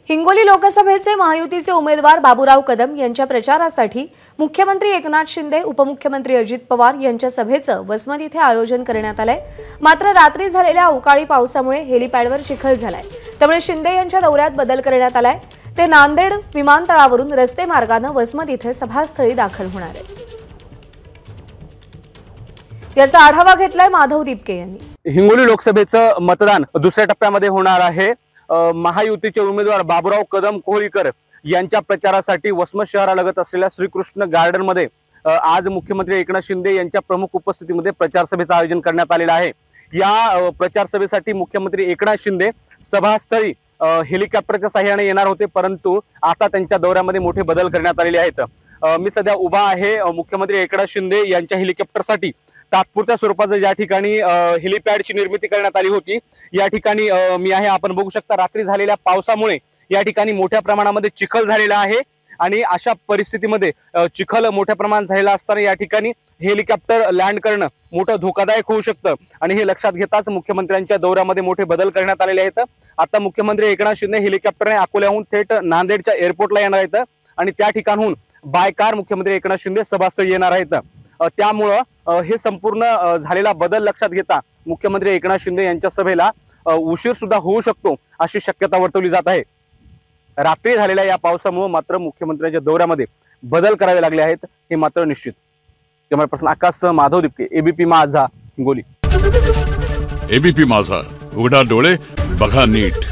हिंगोली लोकसभेचे महायुतीचे उमेदवार बाबूराव कदम यांच्या प्रचारासाठी मुख्यमंत्री एकनाथ शिंदे, उपमुख्यमंत्री अजित पवार यांच्या सभेचं वसमत इथे आयोजन करण्यात आलंय। मात्र रात्री झालेल्या अवकाळी पावसामुळे हेलिपॅडवर चिखल झालाय। त्यामुळे शिंदे यांच्या दौऱ्यात बदल करण्यात आलाय। ते नांदेड विमानतळावरून रस्ते मार्गाने वसमत इथे सभास्थळी दाखल होणार आहेत। याचा आढावा घेतलाय माधव दिपके यांनी। हिंगोली लोकसभेचं मतदान दुसऱ्या टप्प्यामध्ये होणार आहे। महायुतीचे उमेदवार बाबूराव कदम कोहलीकर यांच्या प्रचारासाठी वसमत शहरालगत असलेल्या श्रीकृष्ण गार्डन मध्ये आज मुख्यमंत्री एकनाथ शिंदे यांच्या प्रमुख उपस्थितीमध्ये प्रचार सभेचं आयोजन करण्यात आलेलं आहे। या प्रचार सभेसाठी मुख्यमंत्री एकनाथ शिंदे सभास्थळी हेलिकॉप्टरच्या सहाय्याने येणार होते, परंतु आता त्यांच्या दौऱ्यामध्ये मोठे बदल करण्यात आलेले आहेत। मी सध्या उभा आहे मुख्यमंत्री एकनाथ शिंदे यांच्या हेलिकॉप्टरसाठी तात्पुरत्या स्वरूपाचं या ठिकाणी हेलिपॅडची निर्मिती करण्यात आली होती। या ठिकाणी मी आहे, आपण बघू शकता रात्री झालेल्या पावसामुळे या ठिकाणी मोठ्या प्रमाणामध्ये चिखल झालेला आहे आणि अशा परिस्थितीमध्ये चिखल मोठ्या प्रमाणात झालेला असताना या ठिकाणी हेलिकॉप्टर लँड करणं मोठं धोकादायक होऊ शकतं आणि हे लक्षात घेताच मुख्यमंत्र्यांच्या दौऱ्यामध्ये मोठे बदल करण्यात आलेले आहेत। आता मुख्यमंत्री एकनाथ शिंदे हेलिकॉप्टरने अकोल्याहून थेट नांदेडच्या एअरपोर्टला येणार आहेत आणि त्या ठिकाणहून बाय कार मुख्यमंत्री एकनाथ शिंदे सभास्थळी येणार आहेत। त्यामुळं हे संपूर्ण झालेला बदल लक्षात घेता मुख्यमंत्री एकनाथ शिंदे यांच्या सभेला उशीर सुद्धा होऊ शकतो अशी शक्यता वर्तवली जात आहे। रात्री झालेल्या या पावसामुळे मात्र मुख्यमंत्र्यांच्या दौऱ्यामध्ये बदल करावे लागले आहेत हे मात्र निश्चित। कॅमेरा पर्सन आकाश माधव दिपके, एबीपी माझा, हिंगोली। एबीपी माझा, उघडा डोळे बघा नीट।